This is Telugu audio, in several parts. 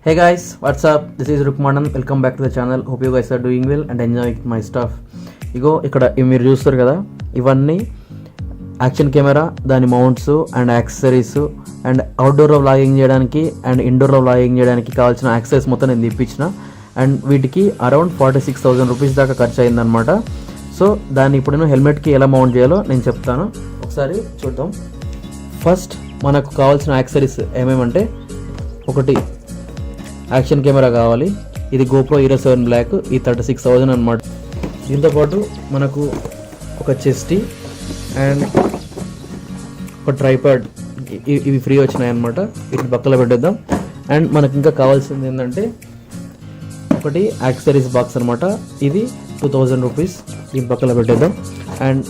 Hey guys, what's up? This is Rukmanan. Welcome back to the channel. Hope you guys are doing well and enjoying my stuff. ఇగో ఇక్కడ మీరు చూస్తారు కదా, ఇవన్నీ యాక్షన్ కెమెరా, దాని మౌంట్స్ అండ్ యాక్సెసరీస్ అండ్ అవుట్డోర్లో వ్లాగింగ్ చేయడానికి అండ్ ఇండోర్లో వ్లాగింగ్ చేయడానికి కావాల్సిన యాక్సెసరీస్ మొత్తం నేను తెప్పించిన. అండ్ వీటికి అరౌండ్ 46,000 రూపీస్ దాకా ఖర్చు అయిందనమాట. సో దాన్ని ఇప్పుడు నేను హెల్మెట్కి ఎలా మౌంట్ చేయాలో నేను చెప్తాను, ఒకసారి చూద్దాం. ఫస్ట్ మనకు కావాల్సిన యాక్సెసరీస్ ఏమేమంటే, ఒకటి యాక్షన్ కెమెరా కావాలి. ఇది GoPro Hero 7 Black, ఈ 36,000 అనమాట. దీంతోపాటు మనకు ఒక చెస్టీ అండ్ ఒక ట్రైపాడ్, ఇవి ఫ్రీ వచ్చినాయి అనమాట. వీటిని పక్కన పెట్టేద్దాం. అండ్ మనకి ఇంకా కావాల్సింది ఏంటంటే ఒకటి యాక్సెసరీస్ బాక్స్ అనమాట. ఇది 2000 రూపీస్, దీని పక్కన పెట్టేద్దాం. అండ్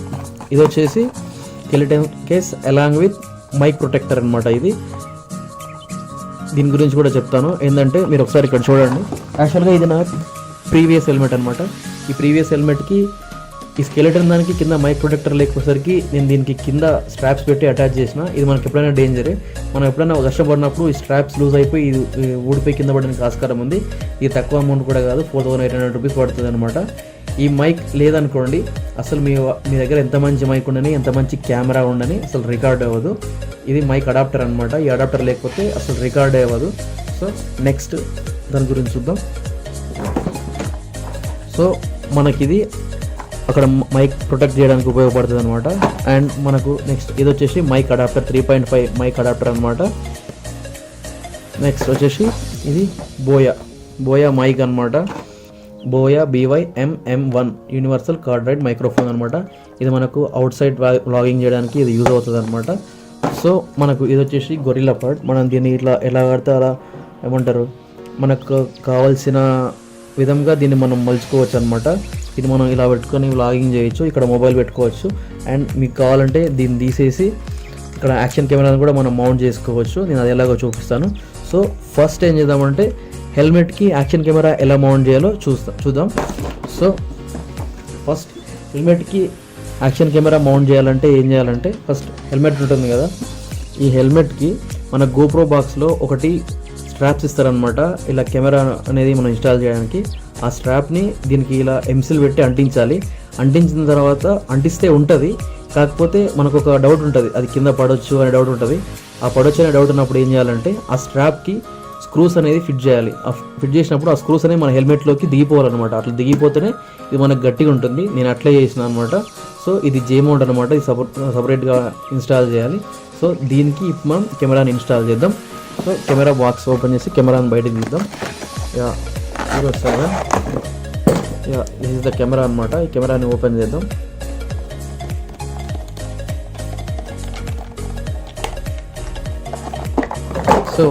ఇది వచ్చేసి skeleton case along with mic protector అనమాట. ఇది దీని గురించి కూడా చెప్తాను. ఏంటంటే మీరు ఒకసారి ఇక్కడ చూడండి. యాక్చువల్గా ఇది నా ప్రీవియస్ హెల్మెట్ అనమాట. ఈ ప్రీవియస్ హెల్మెట్కి ఈ స్కెలిటన్ దానికి కింద మైక్ ప్రొటెక్టర్ లేకపోసరికి నేను దీనికి కింద స్ట్రాప్స్ పెట్టి అటాచ్ చేసిన. ఇది మనకి ఎప్పుడైనా డేంజరే. మనం ఎప్పుడైనా కష్టపడినప్పుడు ఈ స్ట్రాప్స్ లూజ్ అయిపోయి ఇది ఊడిపోయి కింద పడడానికి ఆస్కారం ఉంది. ఇది తక్కువ అమౌంట్ కూడా కాదు, 4,800 రూపీస్ పడుతుంది అనమాట. ఈ మైక్ లేదనుకోండి, అసలు మీ దగ్గర ఎంత మంచి మైక్ ఉండని, ఎంత మంచి కెమెరా ఉండని అసలు రికార్డ్ అవ్వదు. ఇది మైక్ అడాప్టర్ అనమాట. ఈ అడాప్టర్ లేకపోతే అసలు రికార్డ్ అవ్వదు. సో నెక్స్ట్ దాని గురించి చూద్దాం. సో మనకిది అక్కడ మైక్ ప్రొటెక్ట్ చేయడానికి ఉపయోగపడుతుంది అనమాట. అండ్ మనకు నెక్స్ట్ ఇది వచ్చేసి మైక్ అడాప్టర్, 3.5 మైక్ అడాప్టర్ అనమాట. నెక్స్ట్ వచ్చేసి ఇది బోయా మైక్ అనమాట. Boya BY-MM1 universal cardioid microphone అనమాట. ఇది మనకు అవుట్ సైడ్ వ్లాగింగ్ చేయడానికి ఇది యూజ్ అవుతుంది అనమాట. సో మనకు ఇది వచ్చేసి గొరిల్లా పాడ్. మనం దీన్ని ఇట్లా ఎలా ఆడితే అలా ఏమంటారు, మనకు కావాల్సిన విధంగా దీన్ని మనం మలుచుకోవచ్చు అనమాట. ఇది మనం ఇలా పెట్టుకొని వ్లాగింగ్ చేయొచ్చు, ఇక్కడ మొబైల్ పెట్టుకోవచ్చు. అండ్ మీకు కావాలంటే దీన్ని తీసేసి ఇక్కడ యాక్షన్ కెమెరాని కూడా మనం మౌంట్ చేసుకోవచ్చు. నేను అది ఎలాగో చూపిస్తాను. సో ఫస్ట్ ఏం చేద్దామంటే హెల్మెట్కి యాక్షన్ కెమెరా ఎలా మౌంట్ చేయాలో చూద్దాం. సో ఫస్ట్ హెల్మెట్కి యాక్షన్ కెమెరా మౌంట్ చేయాలంటే ఏం చేయాలంటే, ఫస్ట్ హెల్మెట్ ఉంటుంది కదా, ఈ హెల్మెట్కి మన GoPro బాక్స్లో ఒకటి స్ట్రాప్స్ ఇస్తారనమాట. ఇలా కెమెరా అనేది మనం ఇన్స్టాల్ చేయడానికి ఆ స్ట్రాప్ని దీనికి ఇలా ఎంసిల్ పెట్టి అంటించాలి. అంటించిన తర్వాత అంటిస్తే ఉంటుంది, కాకపోతే మనకు ఒక డౌట్ ఉంటుంది, అది కింద పడవచ్చు అనే డౌట్ ఉంటుంది. ఆ పడవచ్చు అనే డౌట్ ఉన్నప్పుడు ఏం చేయాలంటే ఆ స్ట్రాప్కి స్క్రూస్ అనేది ఫిట్ చేయాలి. ఆ ఫిట్ చేసినప్పుడు ఆ స్క్రూస్ అనేవి మన హెల్మెట్లోకి దిగిపోవాలన్నమాట. అట్లా దిగిపోతేనే ఇది మనకు గట్టిగా ఉంటుంది. నేను అట్లే చేసిన అనమాట. సో ఇది J-మౌంట్ అనమాట. ఇది సపరేట్గా ఇన్స్టాల్ చేయాలి. సో దీనికి మనం కెమెరాని ఇన్స్టాల్ చేద్దాం. సో కెమెరా బాక్స్ ఓపెన్ చేసి కెమెరాని బయటకు తీద్దాం. దిస్ ఇస్ ద కెమెరా అనమాట. ఈ కెమెరాని ఓపెన్ చేద్దాం. సో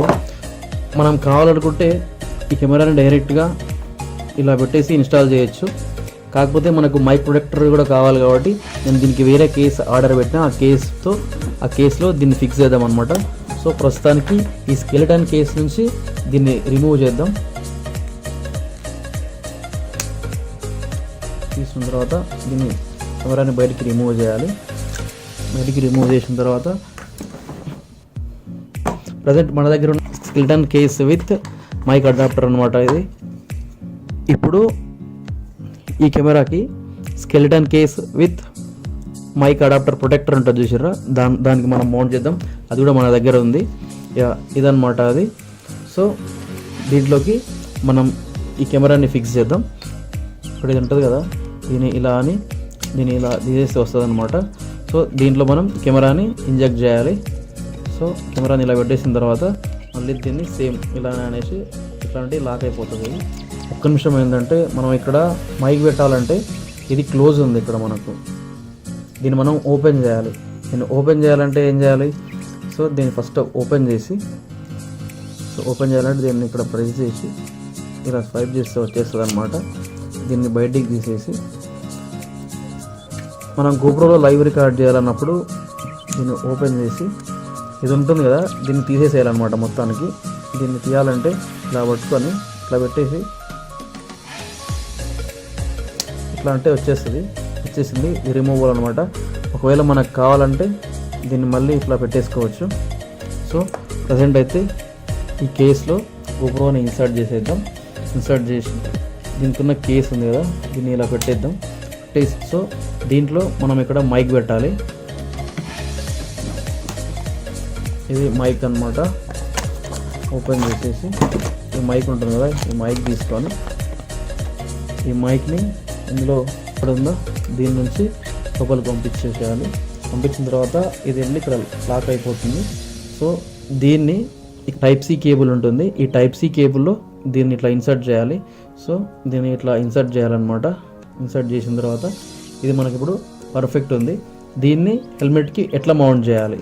మనం కావాలనుకుంటే ఈ కెమెరాని డైరెక్ట్గా ఇలా పెట్టేసి ఇన్స్టాల్ చేయొచ్చు. కాకపోతే మనకు మైక్ ప్రొటెక్టర్ కూడా కావాలి కాబట్టి నేను దీనికి వేరే కేస్ ఆర్డర్ పెట్టిన. ఆ కేసులో దీన్ని ఫిక్స్ చేద్దాం అనమాట. సో ప్రస్తుతానికి ఈ స్కెలిటన్ కేస్ నుంచి దీన్ని రిమూవ్ చేద్దాం. తీసుకున్న తర్వాత దీన్ని కెమెరాని బయటికి రిమూవ్ చేయాలి. బయటికి రిమూవ్ చేసిన తర్వాత ప్రజెంట్ మన దగ్గర ఉన్న skeleton case with mic adapter అనమాట ఇది. ఇప్పుడు ఈ కెమెరాకి skeleton case with mic adapter protector ఉంటుంది చూసారా, దానికి మనం మౌంట్ చేద్దాం. అది కూడా మన దగ్గర ఉంది. ఇదన్నమాట అది. సో దీంట్లోకి మనం ఈ కెమెరాని ఫిక్స్ చేద్దాం. ఇప్పుడు ఇది ఉంటుంది కదా, దీన్ని ఇలా తీసేస్తే వస్తుంది అనమాట. సో దీంట్లో మనం కెమెరాని ఇంజెక్ట్ చేయాలి. సో కెమెరాని ఇలా పెట్టేసిన తర్వాత మళ్ళీ దీన్ని సేమ్ ఇలా అనేసి ఇట్లాంటి లాక్ అయిపోతుంది. ఒక్క నిమిషం ఏంటంటే, మనం ఇక్కడ మైక్ పెట్టాలంటే ఇది క్లోజ్ ఉంది ఇక్కడ మనకు. దీన్ని మనం ఓపెన్ చేయాలి. దీన్ని ఓపెన్ చేయాలంటే ఏం చేయాలి, సో దీన్ని ఫస్ట్ ఓపెన్ చేయాలంటే దీన్ని ఇక్కడ ప్రెస్ చేసి ఇలా స్వైప్ చేస్తే వచ్చేస్తుంది అనమాట. దీన్ని బయటికి తీసేసి మనం GoProలో లైవ్ రికార్డ్ చేయాలన్నప్పుడు దీన్ని ఓపెన్ చేసి ఇది ఉంటుంది కదా, దీన్ని తీసేసేయాలన్నమాట మొత్తానికి. దీన్ని తీయాలంటే ఇలా పట్టుకొని ఇట్లా పెట్టేసి ఇట్లా అంటే వచ్చేసింది. ఇది రిమూవల్ అనమాట. ఒకవేళ మనకు కావాలంటే దీన్ని మళ్ళీ ఇట్లా పెట్టేసుకోవచ్చు. సో ప్రజెంట్ అయితే ఈ కేసులో గోప్రోని ఇన్సర్ట్ చేసేద్దాం. ఇన్సర్ట్ చేసి దీనికి ఉన్న కేస్ ఉంది కదా, దీన్ని ఇలా పెట్టేద్దాం. సో దీంట్లో మనం ఇక్కడ మైక్ పెట్టాలి. ఇది మైక్ అన్నమాట. ఓపెన్ చేసేసి ఈ మైక్ ఉంటుంది కదా, ఈ మైక్ తీసుకొని ఈ మైక్ని ఇందులో ఇక్కడ ఉందో దీని నుంచి లోపలికి పంపించేసేయాలి. పంపించిన తర్వాత ఇది వెళ్ళి ఇక్కడ లాక్ అయిపోతుంది. సో దీన్ని టైప్ సి కేబుల్ ఉంటుంది, ఈ టైప్ సి కేబుల్లో దీన్ని ఇట్లా ఇన్సర్ట్ చేయాలి. సో దీన్ని ఇట్లా ఇన్సర్ట్ చేయాలన్నమాట. ఇన్సర్ట్ చేసిన తర్వాత ఇది మనకి ఇప్పుడు పర్ఫెక్ట్ ఉంది. దీన్ని హెల్మెట్కి ఎట్లా మౌంట్ చేయాలి?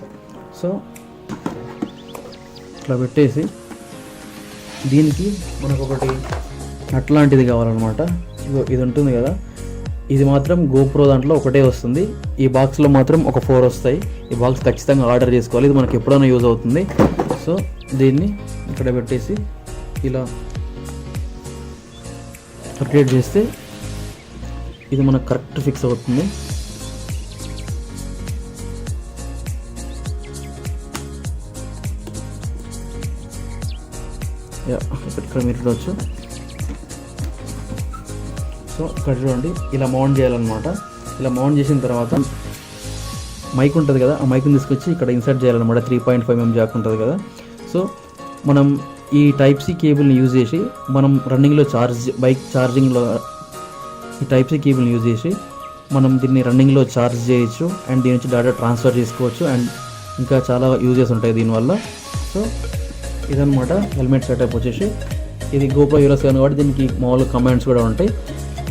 సో ఇట్లా పెట్టేసి దీనికి మనకు ఒకటి అట్లాంటిది కావాలన్నమాట. ఇది ఉంటుంది కదా, ఇది మాత్రం గోప్రో దాంట్లో ఒకటే వస్తుంది. ఈ బాక్స్లో మాత్రం ఒక 4 వస్తాయి. ఈ బాక్స్ ఖచ్చితంగా ఆర్డర్ చేసుకోవాలి, ఇది మనకి ఎప్పుడైనా యూజ్ అవుతుంది. సో దీన్ని ఇక్కడ పెట్టేసి ఇలా రొటేట్ చేస్తే ఇది మనకు కరెక్ట్ ఫిక్స్ అవుతుంది. ఇక్కడ మీరు చూడవచ్చు. సో ఇక్కడ చూడండి, ఇలా మౌంట్ చేయాలన్నమాట. ఇలా మౌంట్ చేసిన తర్వాత మైక్ ఉంటుంది కదా, ఆ మైక్ని తీసుకొచ్చి ఇక్కడ ఇన్సర్ట్ చేయాలన్నమాట. 3.5 mm జాక్ ఉంటుంది కదా. సో మనం ఈ టైప్ సి కేబుల్ని యూజ్ చేసి మనం రన్నింగ్లో బైక్ ఛార్జింగ్లో ఈ టైప్ సి కేబుల్ని యూజ్ చేసి మనం దీన్ని రన్నింగ్లో ఛార్జ్ చేయొచ్చు అండ్ దీని నుంచి డేటా ట్రాన్స్ఫర్ చేసుకోవచ్చు అండ్ ఇంకా చాలా యూజెస్ ఉంటాయి దీనివల్ల. సో ఇదన్నమాట హెల్మెట్ సెటప్ వచ్చేసి. ఇది గోప్రో హీరో 7 కాబట్టి దీనికి మామూలుగా కమాండ్స్ కూడా ఉంటాయి.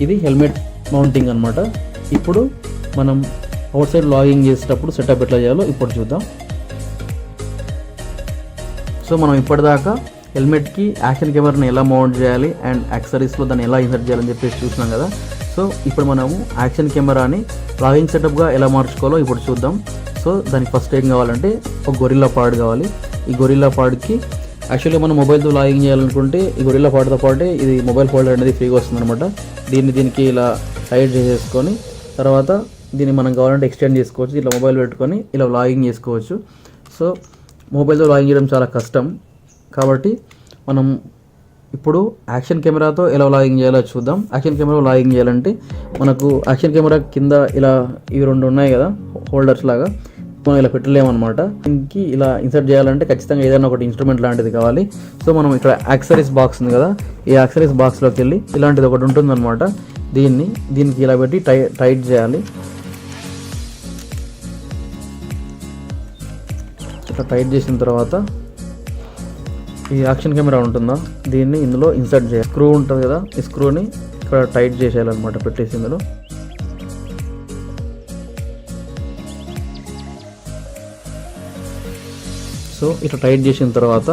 ఇది హెల్మెట్ మౌంటింగ్ అనమాట. ఇప్పుడు మనం అవుట్ సైడ్ లాగింగ్ చేసేటప్పుడు సెటప్ ఎట్లా చేయాలో ఇప్పుడు చూద్దాం. సో మనం ఇప్పటిదాకా హెల్మెట్కి యాక్షన్ కెమెరాని ఎలా మౌంట్ చేయాలి అండ్ యాక్సరీస్లో దాన్ని ఎలా ఇన్సర్ట్ చేయాలని చెప్పేసి చూసినాం కదా. సో ఇప్పుడు మనము యాక్షన్ కెమెరాని లాగింగ్ సెటప్గా ఎలా మార్చుకోవాలో ఇప్పుడు చూద్దాం. సో దానికి ఫస్ట్ ఏం కావాలంటే ఒక గొరిల్లా పాడ్ కావాలి. ఈ గొరిల్లా పాడ్కి యాక్చువల్లీ మనం మొబైల్తో లాగింగ్ చేయాలనుకుంటే ఈ గొరిల్లా పాడ్తో పాటే ఇది మొబైల్ హోల్డర్ అనేది ఫ్రీగా వస్తుంది అనమాట. దీనికి ఇలా టైట్ చేసేసుకొని తర్వాత దీన్ని మనం కావాలంటే ఎక్స్టెండ్ చేసుకోవచ్చు. ఇట్లా మొబైల్ పెట్టుకొని ఇలా లాగింగ్ చేసుకోవచ్చు. సో మొబైల్తో లాగింగ్ చేయడం చాలా కష్టం కాబట్టి మనం ఇప్పుడు యాక్షన్ కెమెరాతో ఎలా లాగింగ్ చేయాలో చూద్దాం. యాక్షన్ కెమెరా లాగింగ్ చేయాలంటే మనకు యాక్షన్ కెమెరా కింద ఇలా ఇవి 2 ఉన్నాయి కదా హోల్డర్స్ లాగా, మనం ఇలా పెట్టలేమన్నమాట. దీనికి ఇలా ఇన్సర్ట్ చేయాలంటే ఖచ్చితంగా ఏదైనా ఒకటి ఇన్స్ట్రుమెంట్ లాంటిది కావాలి. సో మనం ఇక్కడ యాక్సరీస్ బాక్స్ ఉంది కదా, ఈ యాక్సరీస్ బాక్స్లోకి వెళ్ళి ఇలాంటిది ఒకటి ఉంటుందన్నమాట. దీనికి ఇలా పెట్టి టైట్ చేయాలి. ఇట్లా టైట్ చేసిన తర్వాత ఈ యాక్షన్ కెమెరా ఉంటుందా దీన్ని ఇందులో ఇన్సర్ట్ చేయాలి. స్క్రూ ఉంటుంది కదా, ఈ స్క్రూని ఇక్కడ టైట్ చేసేయాలన్నమాట పెట్టేసి ఇందులో. సో ఇట్లా టైట్ చేసిన తర్వాత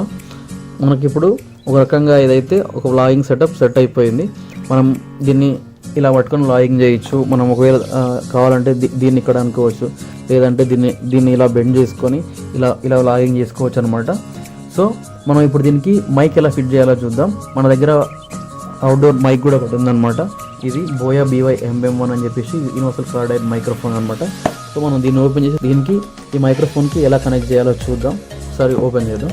మనకి ఇప్పుడు ఒక రకంగా ఏదైతే ఒక వ్లాగింగ్ సెట్ అయిపోయింది. మనం దీన్ని ఇలా పట్టుకొని వ్లాగింగ్ చేయొచ్చు. మనం ఒకవేళ కావాలంటే దీన్ని ఇక్కడ అనుకోవచ్చు, లేదంటే దీన్ని ఇలా బెండ్ చేసుకొని ఇలా వ్లాగింగ్ చేసుకోవచ్చు అనమాట. సో మనం ఇప్పుడు దీనికి మైక్ ఎలా ఫిట్ చేయాలో చూద్దాం. మన దగ్గర అవుట్డోర్ మైక్ కూడా ఒకటి ఉందన్నమాట. ఇది బోయా BY MM1 అని చెప్పేసి యూనివర్సల్ కార్డైడ్ మైక్రోఫోన్ అనమాట. సో మనం దీన్ని ఓపెన్ చేసి దీనికి ఈ మైక్రోఫోన్కి ఎలా కనెక్ట్ చేయాలో చూద్దాం. ఒకసారి ఓపెన్ చేద్దాం.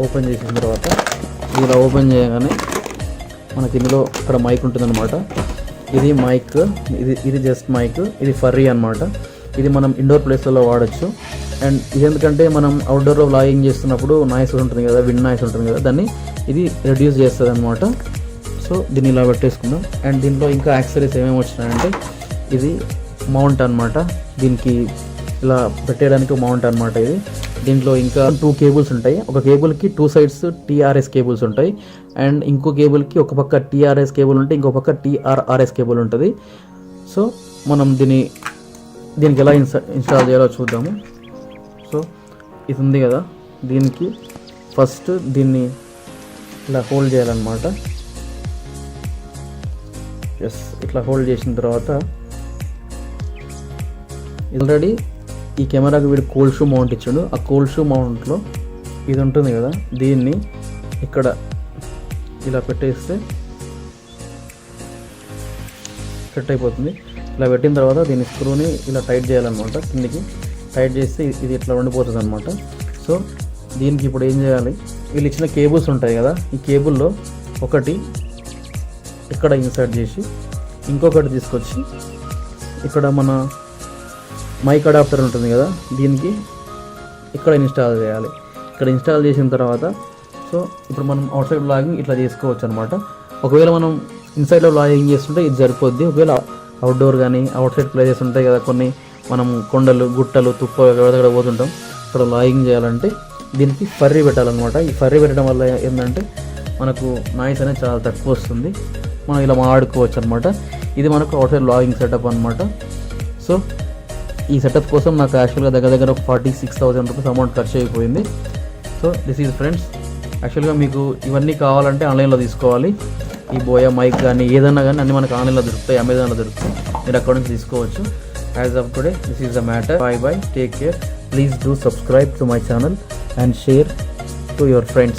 ఓపెన్ చేసిన తర్వాత ఇలా ఓపెన్ చేయగానే మనకి ఇందులో ఇక్కడ మైక్ ఉంటుందన్నమాట. ఇది మైక్, ఇది జస్ట్ మైక్, ఇది ఫర్రీ అనమాట. ఇది మనం ఇండోర్ ప్లేస్లలో వాడచ్చు. అండ్ ఇది ఎందుకంటే మనం అవుట్డోర్లో వ్లాగింగ్ చేస్తున్నప్పుడు నాయిస్ ఉంటుంది కదా, విండ్ నాయిస్ ఉంటుంది కదా, దాన్ని ఇది రెడ్యూస్ చేస్తుంది అనమాట. సో దీన్ని ఇలా పెట్టేసుకుందాం. అండ్ దీంట్లో ఇంకా యాక్సరీస్ ఏమేమి వచ్చినాయంటే ఇది మౌంట్ అనమాట. దీనికి ఇలా పెట్టేయడానికి మౌంట్ అనమాట ఇది. దీంట్లో ఇంకా 2 కేబుల్స్ ఉంటాయి. ఒక కేబుల్కి 2 sides TRS కేబుల్స్ ఉంటాయి అండ్ ఇంకో కేబుల్కి ఒక పక్క TRS కేబుల్ ఉంటే ఇంకో పక్క TRRS కేబుల్ ఉంటుంది. సో మనం దీనికి ఎలా ఇన్స్టాల్ చేయాలో చూద్దాము. సో ఇది ఉంది కదా, దీనికి ఫస్ట్ దీన్ని ఇలా హోల్డ్ చేయాలన్నమాట. ఇట్లా హోల్డ్ చేసిన తర్వాత ఆల్రెడీ ఈ కెమెరాకి వీడు కోల్డ్ షూ మౌంట్ ఇచ్చాడు. ఆ కోల్డ్ షూ మౌంట్లో ఇది ఉంటుంది కదా, దీన్ని ఇక్కడ ఇలా పెట్టేస్తే సెట్ అయిపోతుంది. ఇలా పెట్టిన తర్వాత దీని స్క్రూని ఇలా టైట్ చేయాలన్నమాట. కిందికి టైట్ చేస్తే ఇది ఇట్లా ఉండిపోతుంది అనమాట. సో దీనికి ఇప్పుడు ఏం చేయాలి, వీళ్ళు ఇచ్చిన కేబుల్స్ ఉంటాయి కదా, ఈ కేబుల్లో ఒకటి ఇక్కడ ఇన్సర్ట్ చేసి ఇంకొకటి తీసుకొచ్చి ఇక్కడ మన మైక్ అడాప్టర్ ఉంటుంది కదా, దీనికి ఇక్కడ ఇన్స్టాల్ చేయాలి. ఇక్కడ ఇన్స్టాల్ చేసిన తర్వాత సో ఇప్పుడు మనం అవుట్ సైడ్ వ్లాగింగ్ ఇట్లా చేసుకోవచ్చు అనమాట. ఒకవేళ మనం ఇన్సైడ్లో వ్లాగింగ్ చేస్తుంటే ఇది సరిపోద్ది. ఒకవేళ అవుట్డోర్ కానీ అవుట్ సైడ్ ప్లేసెస్ ఉంటాయి కదా కొన్ని, మనం కొండలు గుట్టలు తుప్ప ఎక్కడ పోతుంటాం, ఇక్కడ వ్లాగింగ్ చేయాలంటే దీనికి ఫర్రీ పెట్టాలన్నమాట. ఈ ఫర్రీ పెట్టడం వల్ల ఏంటంటే మనకు నాయిస్ అనేది చాలా తక్కువ వస్తుంది, మనం ఇలా మాడుకోవచ్చు అనమాట. ఇది మనకు అవుట్ సైడ్ వ్లాగింగ్ సెటప్ అనమాట. సో ఈ సెటప్ కోసం నాకు యాక్చువల్గా దగ్గర ఒక 46,000 రూపీస్ అమౌంట్ ఖర్చు అయిపోయింది. So this is friends. యాక్చువల్గా మీకు ఇవన్నీ కావాలంటే ఆన్లైన్లో తీసుకోవాలి. ఈ బోయా మైక్ కానీ ఏదన్నా కానీ అన్నీ మనకు ఆన్లైన్లో దొరుకుతాయి, అమెజాన్లో దొరుకుతాయి, మీరు అక్కడ నుంచి తీసుకోవచ్చు. As of today this is the matter. Bye take care. Please do subscribe to my channel and share to your friends.